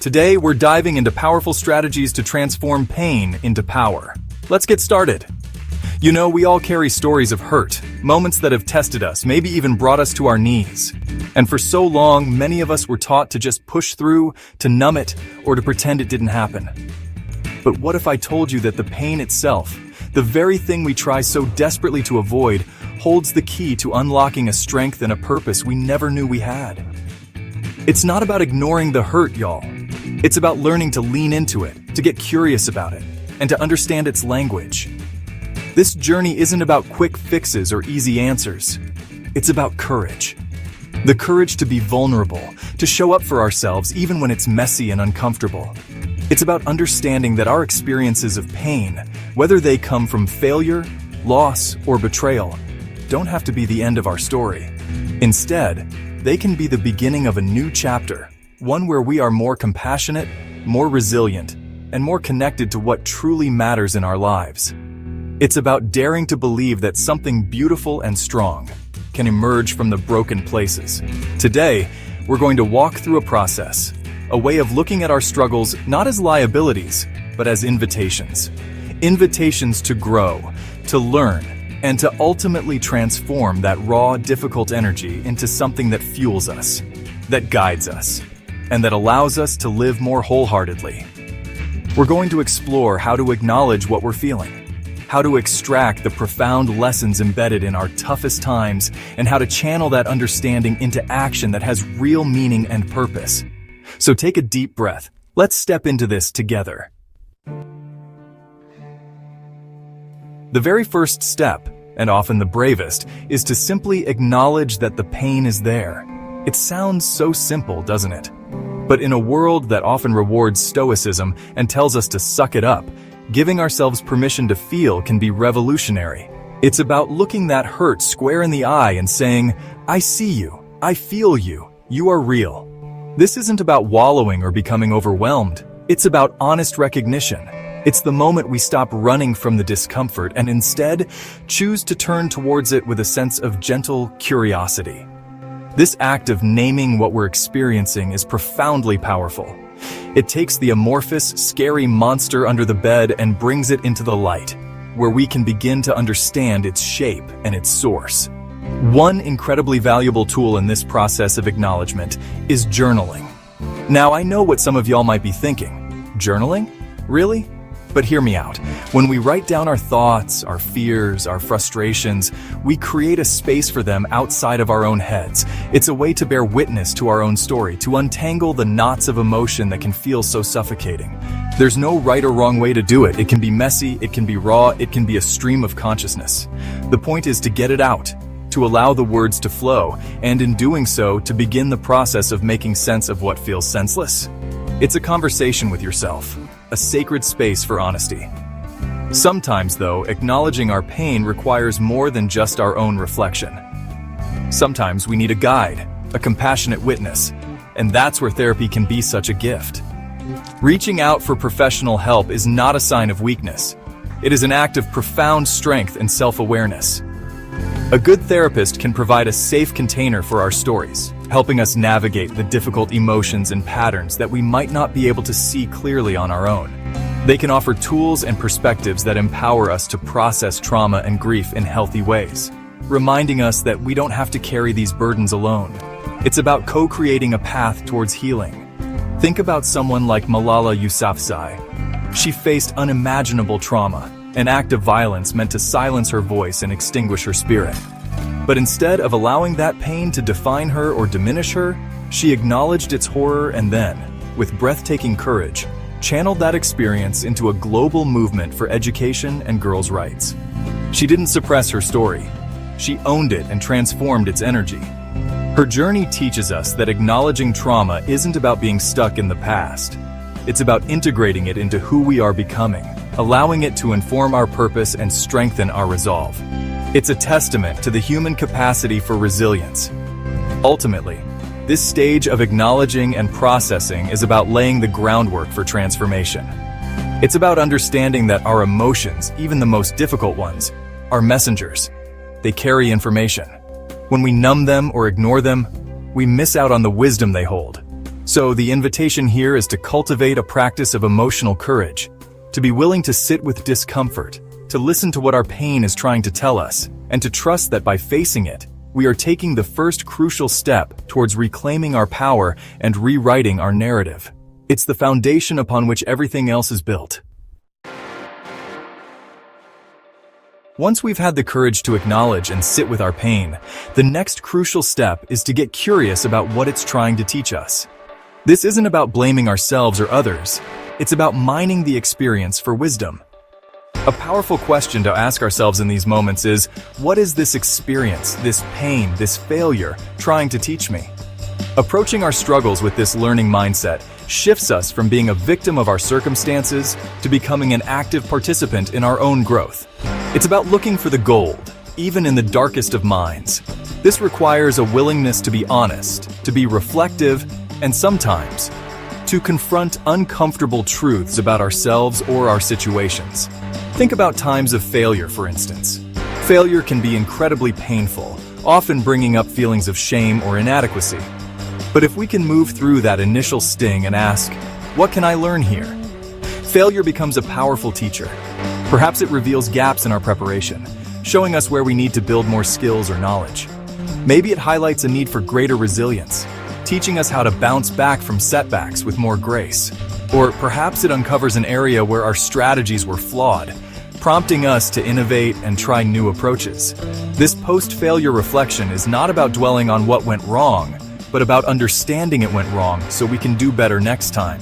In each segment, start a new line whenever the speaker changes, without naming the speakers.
Today, we're diving into powerful strategies to transform pain into power. Let's get started. You know, we all carry stories of hurt, moments that have tested us, maybe even brought us to our knees. And for so long, many of us were taught to just push through, to numb it, or to pretend it didn't happen. But what if I told you that the pain itself, the very thing we try so desperately to avoid, holds the key to unlocking a strength and a purpose we never knew we had? It's not about ignoring the hurt, y'all. It's about learning to lean into it, to get curious about it, and to understand its language. This journey isn't about quick fixes or easy answers. It's about courage. The courage to be vulnerable, to show up for ourselves even when it's messy and uncomfortable. It's about understanding that our experiences of pain, whether they come from failure, loss, or betrayal, don't have to be the end of our story. Instead, they can be the beginning of a new chapter, one where we are more compassionate, more resilient, and more connected to what truly matters in our lives. It's about daring to believe that something beautiful and strong can emerge from the broken places. Today, we're going to walk through a process, a way of looking at our struggles not as liabilities, but as invitations. Invitations to grow, to learn, and to ultimately transform that raw, difficult energy into something that fuels us, that guides us, and that allows us to live more wholeheartedly. We're going to explore how to acknowledge what we're feeling, how to extract the profound lessons embedded in our toughest times, and how to channel that understanding into action that has real meaning and purpose. So take a deep breath. Let's step into this together. The very first step, and often the bravest, is to simply acknowledge that the pain is there. It sounds so simple, doesn't it? But in a world that often rewards stoicism and tells us to suck it up, giving ourselves permission to feel can be revolutionary. It's about looking that hurt square in the eye and saying, "I see you, I feel you, you are real." This isn't about wallowing or becoming overwhelmed. It's about honest recognition. It's the moment we stop running from the discomfort and instead choose to turn towards it with a sense of gentle curiosity. This act of naming what we're experiencing is profoundly powerful. It takes the amorphous, scary monster under the bed and brings it into the light, where we can begin to understand its shape and its source. One incredibly valuable tool in this process of acknowledgement is journaling. Now, I know what some of y'all might be thinking. Journaling? Really? But hear me out. When we write down our thoughts, our fears, our frustrations, we create a space for them outside of our own heads. It's a way to bear witness to our own story, to untangle the knots of emotion that can feel so suffocating. There's no right or wrong way to do it. It can be messy, it can be raw, it can be a stream of consciousness. The point is to get it out, to allow the words to flow, and in doing so, to begin the process of making sense of what feels senseless. It's a conversation with yourself, a sacred space for honesty. Sometimes, though, acknowledging our pain requires more than just our own reflection. Sometimes we need a guide, a compassionate witness, and that's where therapy can be such a gift. Reaching out for professional help is not a sign of weakness. It is an act of profound strength and self-awareness. A good therapist can provide a safe container for our stories, helping us navigate the difficult emotions and patterns that we might not be able to see clearly on our own. They can offer tools and perspectives that empower us to process trauma and grief in healthy ways, reminding us that we don't have to carry these burdens alone. It's about co-creating a path towards healing. Think about someone like Malala Yousafzai. She faced unimaginable trauma, an act of violence meant to silence her voice and extinguish her spirit. But instead of allowing that pain to define her or diminish her, she acknowledged its horror and then, with breathtaking courage, channeled that experience into a global movement for education and girls' rights. She didn't suppress her story. She owned it and transformed its energy. Her journey teaches us that acknowledging trauma isn't about being stuck in the past. It's about integrating it into who we are becoming, allowing it to inform our purpose and strengthen our resolve. It's a testament to the human capacity for resilience. Ultimately, this stage of acknowledging and processing is about laying the groundwork for transformation. It's about understanding that our emotions, even the most difficult ones, are messengers. They carry information. When we numb them or ignore them, we miss out on the wisdom they hold. So the invitation here is to cultivate a practice of emotional courage, to be willing to sit with discomfort, to listen to what our pain is trying to tell us, and to trust that by facing it, we are taking the first crucial step towards reclaiming our power and rewriting our narrative. It's the foundation upon which everything else is built. Once we've had the courage to acknowledge and sit with our pain, the next crucial step is to get curious about what it's trying to teach us. This isn't about blaming ourselves or others. It's about mining the experience for wisdom. A powerful question to ask ourselves in these moments is, what is this experience, this pain, this failure trying to teach me? Approaching our struggles with this learning mindset shifts us from being a victim of our circumstances to becoming an active participant in our own growth. It's about looking for the gold, even in the darkest of minds. This requires a willingness to be honest, to be reflective, and sometimes to confront uncomfortable truths about ourselves or our situations. Think about times of failure, for instance. Failure can be incredibly painful, often bringing up feelings of shame or inadequacy. But if we can move through that initial sting and ask, what can I learn here? Failure becomes a powerful teacher. Perhaps it reveals gaps in our preparation, showing us where we need to build more skills or knowledge. Maybe it highlights a need for greater resilience, teaching us how to bounce back from setbacks with more grace. Or perhaps it uncovers an area where our strategies were flawed, prompting us to innovate and try new approaches. This post-failure reflection is not about dwelling on what went wrong, but about understanding it went wrong so we can do better next time.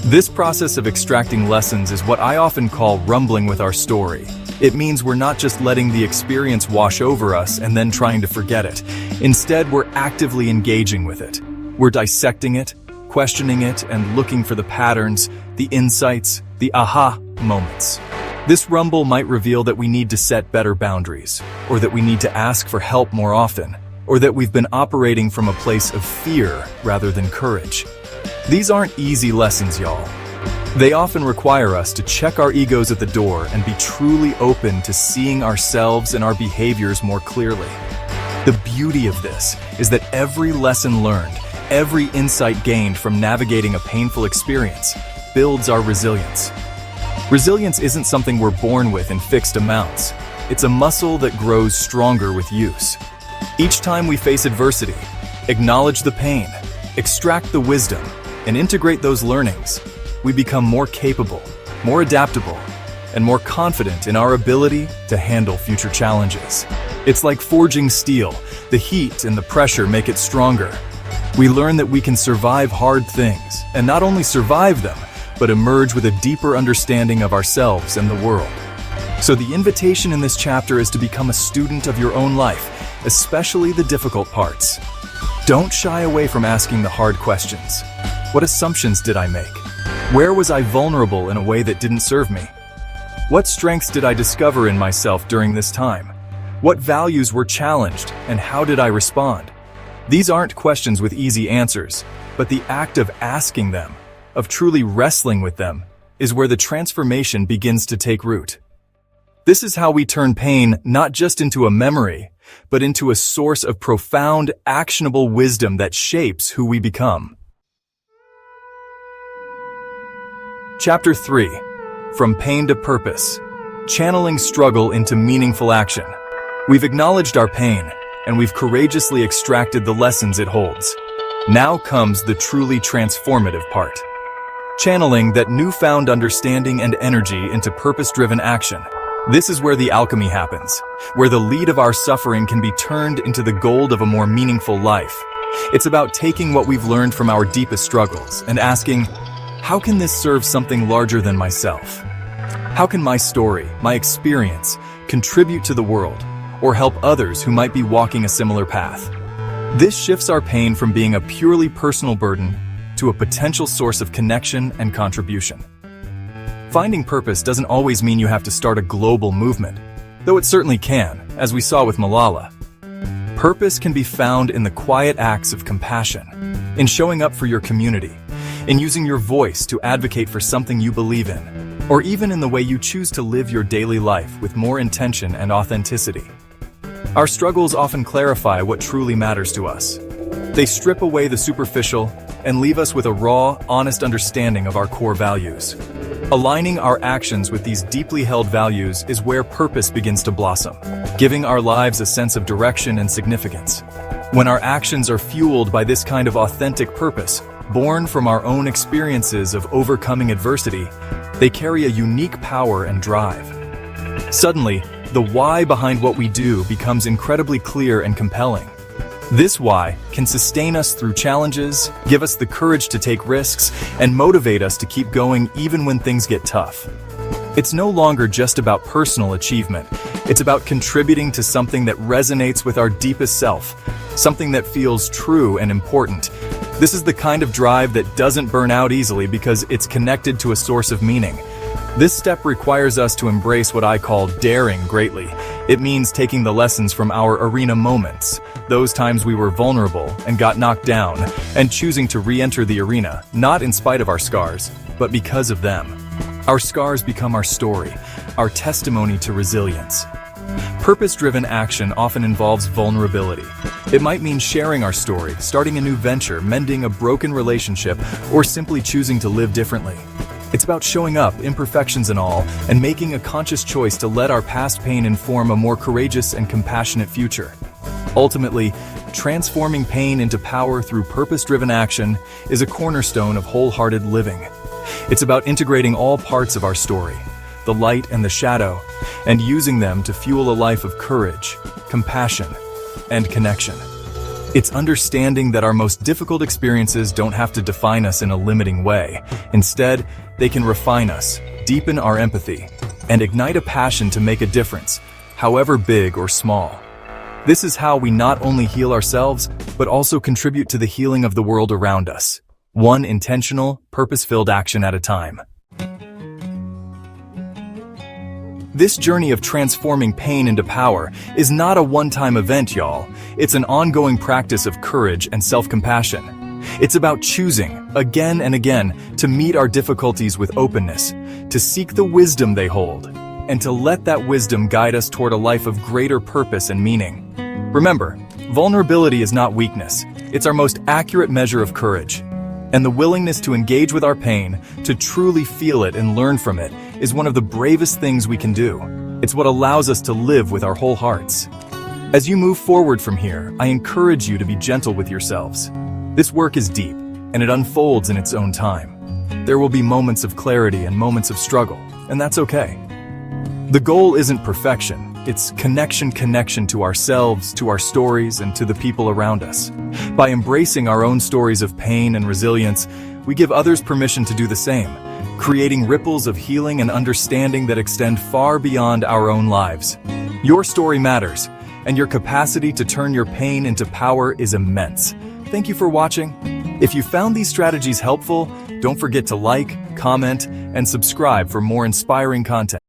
This process of extracting lessons is what I often call rumbling with our story. It means we're not just letting the experience wash over us and then trying to forget it. Instead, we're actively engaging with it. We're dissecting it, questioning it, and looking for the patterns, the insights, the aha moments. This rumble might reveal that we need to set better boundaries, or that we need to ask for help more often, or that we've been operating from a place of fear rather than courage. These aren't easy lessons, y'all. They often require us to check our egos at the door and be truly open to seeing ourselves and our behaviors more clearly. The beauty of this is that every lesson learned, every insight gained from navigating a painful experience builds our resilience. Resilience isn't something we're born with in fixed amounts. It's a muscle that grows stronger with use. Each time we face adversity, acknowledge the pain, extract the wisdom, and integrate those learnings, we become more capable, more adaptable, and more confident in our ability to handle future challenges. It's like forging steel. The heat and the pressure make it stronger. We learn that we can survive hard things, and not only survive them, but emerge with a deeper understanding of ourselves and the world. So the invitation in this chapter is to become a student of your own life, especially the difficult parts. Don't shy away from asking the hard questions. What assumptions did I make? Where was I vulnerable in a way that didn't serve me? What strengths did I discover in myself during this time? What values were challenged, and how did I respond? These aren't questions with easy answers, but the act of asking them, of truly wrestling with them, is where the transformation begins to take root. This is how we turn pain not just into a memory, but into a source of profound, actionable wisdom that shapes who we become. Chapter 3. From Pain to Purpose. Channeling struggle into meaningful action. We've acknowledged our pain, and we've courageously extracted the lessons it holds. Now comes the truly transformative part. Channeling that newfound understanding and energy into purpose-driven action. This is where the alchemy happens, where the lead of our suffering can be turned into the gold of a more meaningful life. It's about taking what we've learned from our deepest struggles and asking, how can this serve something larger than myself? How can my story, my experience, contribute to the world, or help others who might be walking a similar path? This shifts our pain from being a purely personal burden to a potential source of connection and contribution. Finding purpose doesn't always mean you have to start a global movement, though it certainly can, as we saw with Malala. Purpose can be found in the quiet acts of compassion, in showing up for your community, in using your voice to advocate for something you believe in, or even in the way you choose to live your daily life with more intention and authenticity. Our struggles often clarify what truly matters to us. They strip away the superficial, and leave us with a raw, honest understanding of our core values. Aligning our actions with these deeply held values is where purpose begins to blossom, giving our lives a sense of direction and significance. When our actions are fueled by this kind of authentic purpose, born from our own experiences of overcoming adversity, they carry a unique power and drive. Suddenly, the why behind what we do becomes incredibly clear and compelling. This why can sustain us through challenges, give us the courage to take risks, and motivate us to keep going even when things get tough. It's no longer just about personal achievement. It's about contributing to something that resonates with our deepest self, something that feels true and important. This is the kind of drive that doesn't burn out easily because it's connected to a source of meaning. This step requires us to embrace what I call daring greatly. It means taking the lessons from our arena moments, those times we were vulnerable and got knocked down, and choosing to re-enter the arena, not in spite of our scars, but because of them. Our scars become our story, our testimony to resilience. Purpose-driven action often involves vulnerability. It might mean sharing our story, starting a new venture, mending a broken relationship, or simply choosing to live differently. It's about showing up, imperfections and all, and making a conscious choice to let our past pain inform a more courageous and compassionate future. Ultimately, transforming pain into power through purpose-driven action is a cornerstone of wholehearted living. It's about integrating all parts of our story, the light and the shadow, and using them to fuel a life of courage, compassion, and connection. It's understanding that our most difficult experiences don't have to define us in a limiting way. Instead, they can refine us, deepen our empathy, and ignite a passion to make a difference, however big or small. This is how we not only heal ourselves, but also contribute to the healing of the world around us, one intentional, purpose-filled action at a time. This journey of transforming pain into power is not a one-time event, y'all. It's an ongoing practice of courage and self-compassion. It's about choosing, again and again, to meet our difficulties with openness, to seek the wisdom they hold, and to let that wisdom guide us toward a life of greater purpose and meaning. Remember, vulnerability is not weakness. It's our most accurate measure of courage. And the willingness to engage with our pain, to truly feel it and learn from it, is one of the bravest things we can do. It's what allows us to live with our whole hearts. As you move forward from here, I encourage you to be gentle with yourselves. This work is deep, and it unfolds in its own time. There will be moments of clarity and moments of struggle, and that's okay. The goal isn't perfection. It's connection to ourselves, to our stories, and to the people around us. By embracing our own stories of pain and resilience, we give others permission to do the same, creating ripples of healing and understanding that extend far beyond our own lives. Your story matters, and your capacity to turn your pain into power is immense. Thank you for watching. If you found these strategies helpful, don't forget to like, comment, and subscribe for more inspiring content.